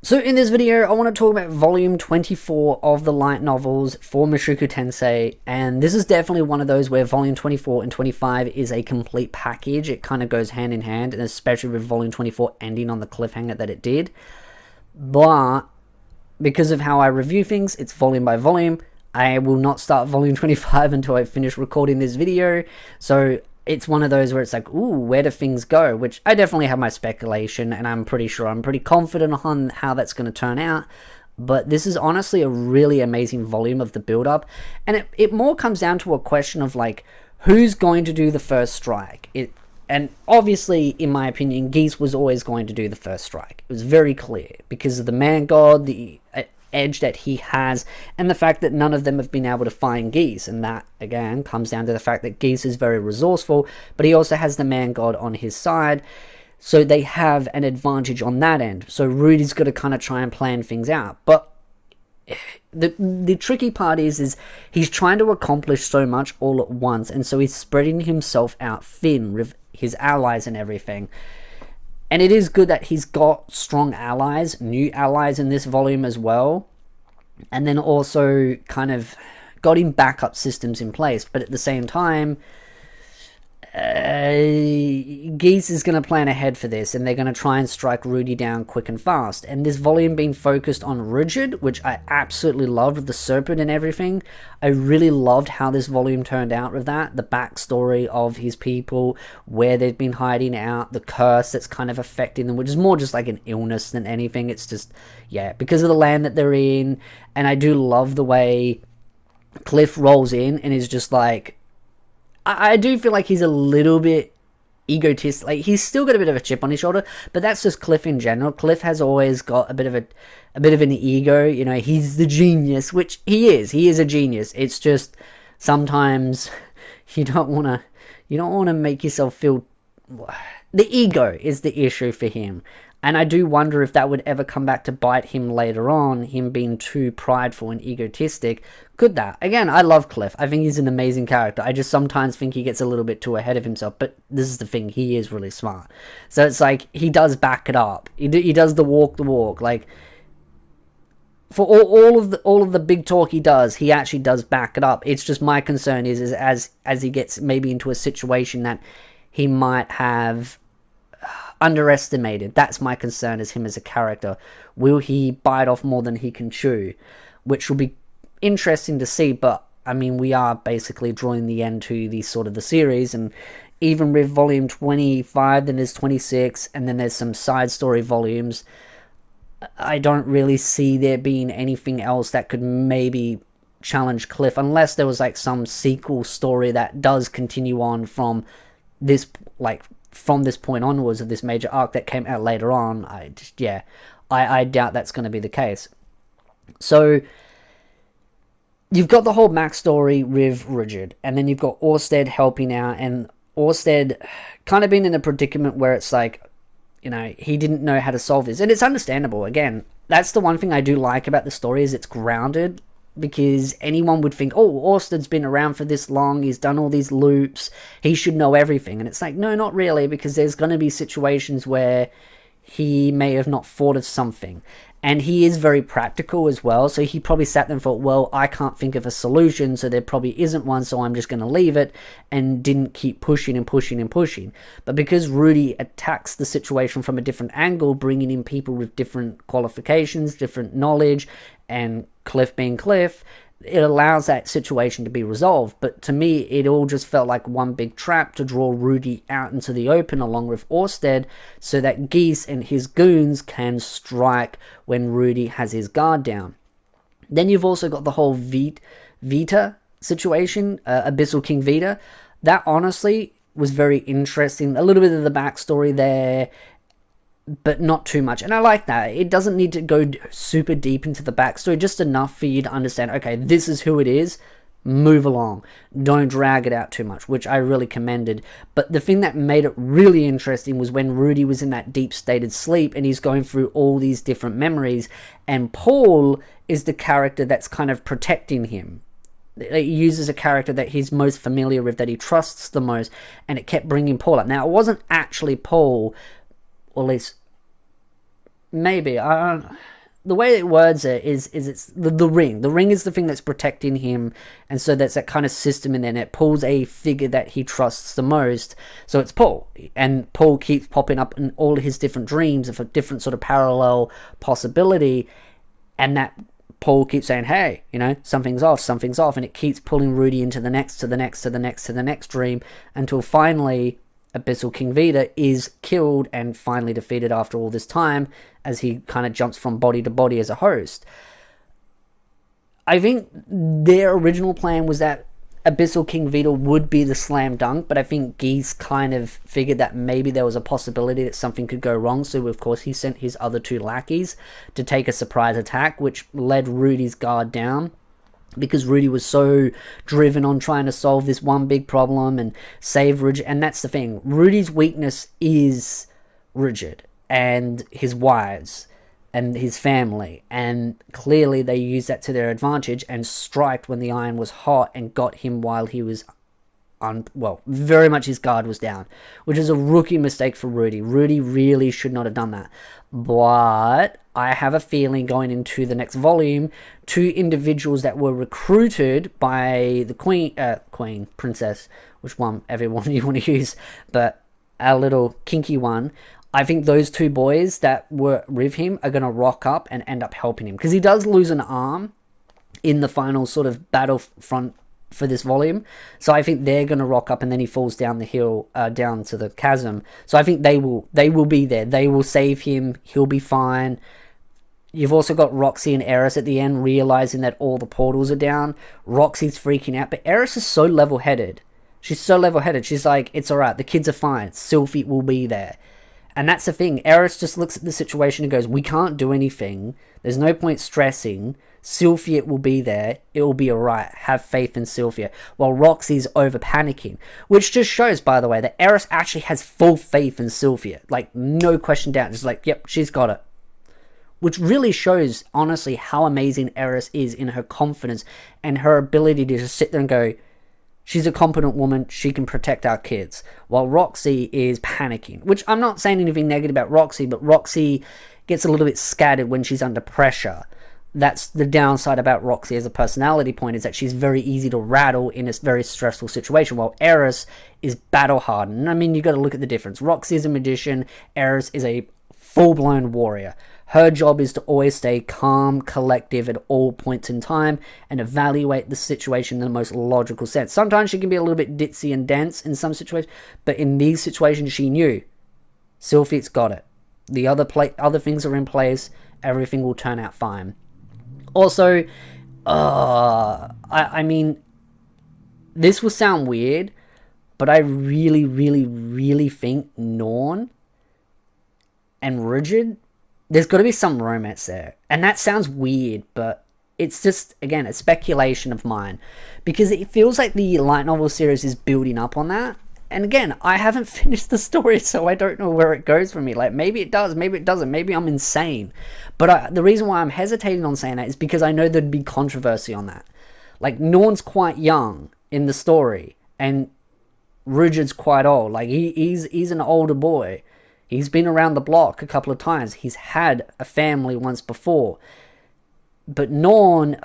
So in this video, I want to talk about volume 24 of the light novels for Mushoku Tensei, and this is definitely one of those where volume 24 and 25 is a complete package. It kind of goes hand in hand, and especially with volume 24 ending on the cliffhanger that it did. But because of how I review things, it's volume by volume. I will not start volume 25 until I finish recording this video, so it's one of those where it's like, ooh, where do things go? Which I definitely have my speculation, and I'm pretty confident on how that's going to turn out. But this is honestly a really amazing volume of the build-up, and it more comes down to a question of, like, who's going to do the first strike? And obviously, in my opinion, Geese was always going to do the first strike. It was very clear, because of the man god, the edge that he has, and the fact that none of them have been able to find Geese. And that, again, comes down to the fact that Geese is very resourceful, but he also has the man god on his side, so they have an advantage on that end. So Rudy's got to kind of try and plan things out. But the tricky part is he's trying to accomplish so much all at once, and so he's spreading himself out thin with his allies and everything. And it is good that he's got strong allies, new allies in this volume as well. And then also kind of got him backup systems in place. But at the same time, Geese is going to plan ahead for this, and they're going to try and strike Rudy down quick and fast. And this volume being focused on Rigid, which I absolutely loved, with the serpent and everything. I really loved how this volume turned out with that. The backstory of his people, where they've been hiding out, the curse that's kind of affecting them, which is more just like an illness than anything. It's just, yeah, because of the land that they're in. And I do love the way Cliff rolls in and is just like, I do feel like he's a little bit egotistic. Like, he's still got a bit of a chip on his shoulder, but that's just Cliff in general. Cliff has always got a bit of an ego. You know, he's the genius, which he is. He is a genius. It's just sometimes you don't want to make yourself feel. The ego is the issue for him. And I do wonder if that would ever come back to bite him later on, him being too prideful and egotistic. Could that? Again, I love Cliff. I think he's an amazing character. I just sometimes think he gets a little bit too ahead of himself. But this is the thing, he is really smart. So it's like, he does back it up. He does the walk. Like, for all of the big talk he does, he actually does back it up. It's just my concern is as he gets maybe into a situation that he might have underestimated. That's my concern as him as a character. Will he bite off more than he can chew? Which will be interesting to see, but I mean, we are basically drawing the end to the sort of the series, and even with volume 25, then there's 26, and then there's some side story volumes. I don't really see there being anything else that could maybe challenge Cliff, unless there was like some sequel story that does continue on from this, like, from this point onwards of this major arc that came out later on. I doubt that's going to be the case. So you've got the whole backstory with Rigid, and then you've got Orsted helping out, and Orsted kind of been in a predicament where it's like, you know, he didn't know how to solve this, and it's understandable. Again, that's the one thing I do like about the story, is it's grounded, because anyone would think, oh, Orsted's been around for this long, he's done all these loops, he should know everything. And it's like, no, not really, because there's going to be situations where he may have not thought of something. And he is very practical as well, so he probably sat there and thought, well, I can't think of a solution, so there probably isn't one, so I'm just going to leave it, and didn't keep pushing and pushing and pushing. But because Rudy attacks the situation from a different angle, bringing in people with different qualifications, different knowledge, and Cliff being Cliff, it allows that situation to be resolved. But to me, it all just felt like one big trap to draw Rudy out into the open along with Orsted, so that Geese and his goons can strike when Rudy has his guard down. Then you've also got the whole Vita situation, Abyssal King Vita. That honestly was very interesting. A little bit of the backstory there, but not too much, and I like that. It doesn't need to go super deep into the backstory, just enough for you to understand, okay, this is who it is, move along, don't drag it out too much, which I really commended. But the thing that made it really interesting was when Rudy was in that deep stated sleep, and he's going through all these different memories, and Paul is the character that's kind of protecting him. It uses a character that he's most familiar with, that he trusts the most, and it kept bringing Paul up. Now, it wasn't actually Paul, or at least maybe, I don't, the way it words it is it's the ring. The ring is the thing that's protecting him, and so that's that kind of system in there, and it pulls a figure that he trusts the most. So it's Paul, and Paul keeps popping up in all his different dreams of a different sort of parallel possibility, and that Paul keeps saying, hey, something's off, and it keeps pulling Rudy into the next, to the next, to the next, to the next dream, until finally Abyssal King Vita is killed and finally defeated after all this time, as he kind of jumps from body to body as a host. I think their original plan was that Abyssal King Vita would be the slam dunk, but I think Geese kind of figured that maybe there was a possibility that something could go wrong, so of course he sent his other two lackeys to take a surprise attack, which led Rudy's guard down, because Rudy was so driven on trying to solve this one big problem and save Rigid. And that's the thing, Rudy's weakness is Rigid and his wives and his family, and clearly they used that to their advantage and striked when the iron was hot and got him while he was very much his guard was down, which is a rookie mistake for Rudy. Rudy really should not have done that. But I have a feeling going into the next volume, two individuals that were recruited by the princess, which one, everyone you want to use, but our little kinky one, I think those two boys that were with him are going to rock up and end up helping him, because he does lose an arm in the final sort of battlefront for this volume. So I think they're going to rock up, and then he falls down the hill, down to the chasm. So I think they will be there. They will save him. He'll be fine. You've also got Roxy and Eris at the end realizing that all the portals are down. Roxy's freaking out, but Eris is so level-headed. She's so level-headed. She's like, it's alright. The kids are fine. Sylphie will be there. And that's the thing. Eris just looks at the situation and goes, we can't do anything. There's no point stressing. Sylphia will be there. It will be alright. Have faith in Sylphia. While Roxy's over panicking. Which just shows, by the way, that Eris actually has full faith in Sylphia. Like, no question down. Just like, yep, she's got it. Which really shows, honestly, how amazing Eris is in her confidence and her ability to just sit there and go, she's a competent woman, she can protect our kids. While Roxy is panicking. Which I'm not saying anything negative about Roxy, but Roxy gets a little bit scattered when she's under pressure. That's the downside about Roxy as a personality point, is that she's very easy to rattle in a very stressful situation, while Eris is battle hardened. I mean, you got to look at the difference. Roxy is a magician, Eris is a full-blown warrior. Her job is to always stay calm, collective at all points in time, and evaluate the situation in the most logical sense. Sometimes she can be a little bit ditzy and dense in some situations, but in these situations she knew Sylphie's got it. The other things are in place, everything will turn out fine. Also, I mean, this will sound weird, but I really, really, really think Norn and Rigid, there's got to be some romance there. And that sounds weird, but it's just, again, a speculation of mine. Because it feels like the light novel series is building up on that. And again, I haven't finished the story, so I don't know where it goes for me. Like, maybe it does, maybe it doesn't, maybe I'm insane. But the reason why I'm hesitating on saying that is because I know there'd be controversy on that. Like, Norn's quite young in the story, and Rigid's quite old. Like, he's an older boy. He's been around the block a couple of times. He's had a family once before. But Norn,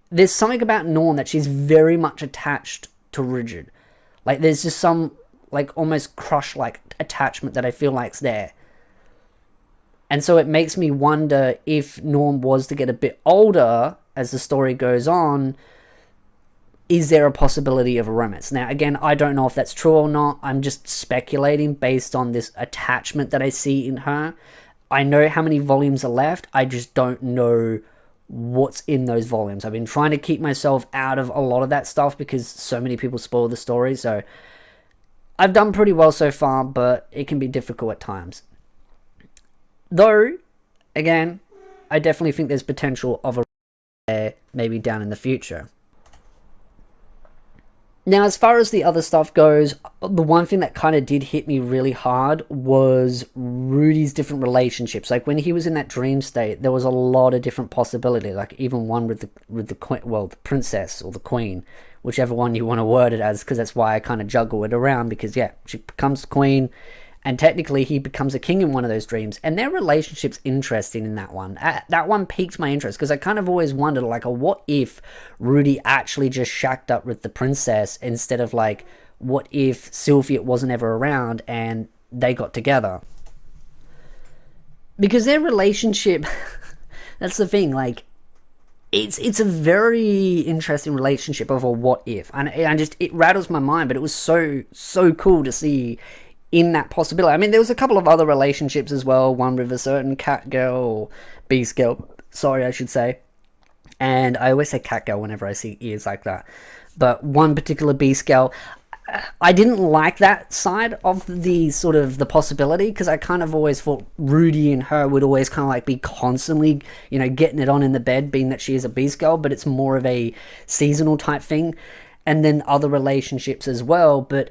there's something about Norn that she's very much attached to Rigid. Like, there's just some, like, almost crush-like attachment that I feel like's there. And so it makes me wonder if Norn was to get a bit older as the story goes on, is there a possibility of a romance? Now, again, I don't know if that's true or not. I'm just speculating based on this attachment that I see in her. I know how many volumes are left. I just don't know what's in those volumes. I've been trying to keep myself out of a lot of that stuff because so many people spoil the story. So I've done pretty well so far, but it can be difficult at times. Though, again, I definitely think there's potential of a there maybe down in the future. Now, as far as the other stuff goes, the one thing that kind of did hit me really hard was Rudy's different relationships. Like, when he was in that dream state, there was a lot of different possibilities. Like, even one with the queen, well, the princess or the queen, whichever one you want to word it as, because that's why I kind of juggle it around. Because, yeah, she becomes the queen, and technically he becomes a king in one of those dreams, and their relationship's interesting in that one. That one piqued my interest, because I kind of always wondered, like, what if Rudy actually just shacked up with the princess, instead of, like, what if Sylvia wasn't ever around and they got together? Because their relationship, that's the thing, like, it's a very interesting relationship of a what if, and it rattles my mind, but it was so cool to see in that possibility. I mean, there was a couple of other relationships as well, one with a certain cat girl, or beast girl, sorry, I should say, and I always say cat girl whenever I see ears like that, but one particular beast girl, I didn't like that side of the sort of the possibility, because I kind of always thought Rudy and her would always kind of like be constantly, you know, getting it on in the bed, being that she is a beast girl, but it's more of a seasonal type thing, and then other relationships as well. But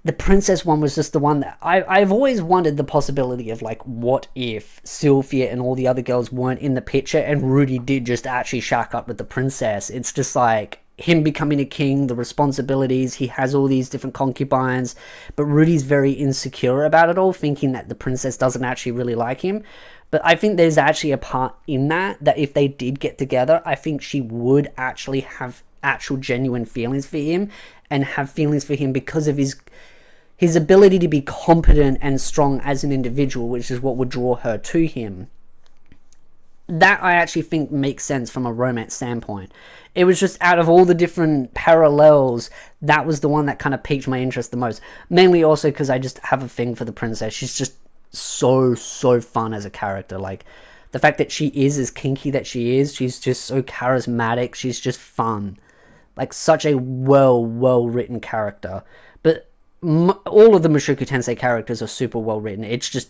the princess one was just the one that I've always wondered the possibility of, like, what if Sylvia and all the other girls weren't in the picture and Rudy did just actually shack up with the princess. It's just like him becoming a king, the responsibilities, he has all these different concubines, but Rudy's very insecure about it all, thinking that the princess doesn't actually really like him. But I think there's actually a part in that if they did get together, I think she would actually have actual genuine feelings for him, and have feelings for him because of his ability to be competent and strong as an individual, which is what would draw her to him. That I actually think makes sense from a romance standpoint. It was just, out of all the different parallels, that was the one that kind of piqued my interest the most. Mainly also because I just have a thing for the princess. She's just so fun as a character. Like, the fact that she is as kinky that she is, she's just so charismatic, she's just fun. Like, such a well written character. But all of the Mushoku Tensei characters are super well written. It's just,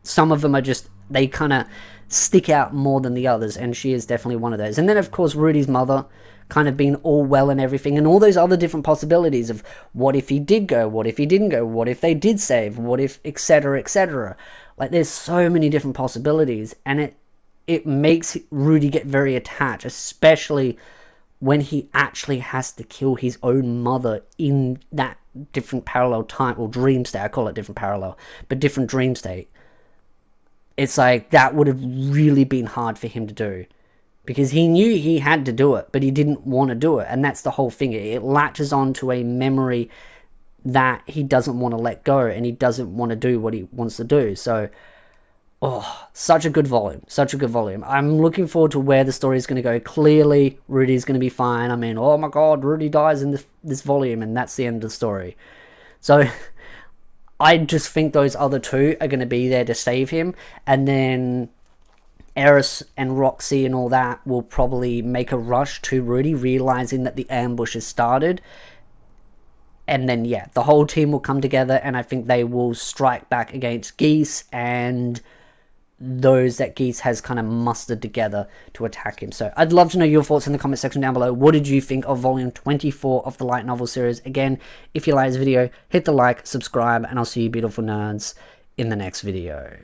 some of them are just, they kind of stick out more than the others, and she is definitely one of those. And then, of course, Rudy's mother kind of being all well and everything, and all those other different possibilities of what if he did go, what if he didn't go, what if they did save, what if, etc, etc. Like, there's so many different possibilities, and it makes Rudy get very attached, especially when he actually has to kill his own mother in that different parallel time, or dream state. I call it different parallel, but different dream state. It's like, that would have really been hard for him to do, because he knew he had to do it, but he didn't want to do it. And that's the whole thing. It latches on to a memory that he doesn't want to let go, and he doesn't want to do what he wants to do. So, such a good volume. I'm looking forward to where the story is going to go. Clearly, Rudy's going to be fine. I mean, oh my god, Rudy dies in this volume, and that's the end of the story. So, I just think those other two are going to be there to save him, and then Eris and Roxy and all that will probably make a rush to Rudy, realizing that the ambush has started. And then, yeah, the whole team will come together, and I think they will strike back against Geese and those that Geese has kind of mustered together to attack him. So I'd love to know your thoughts in the comment section down below. What did you think of volume 24 of the light novel series? Again, if you like this video, hit the like, subscribe, and I'll see you beautiful nerds in the next video.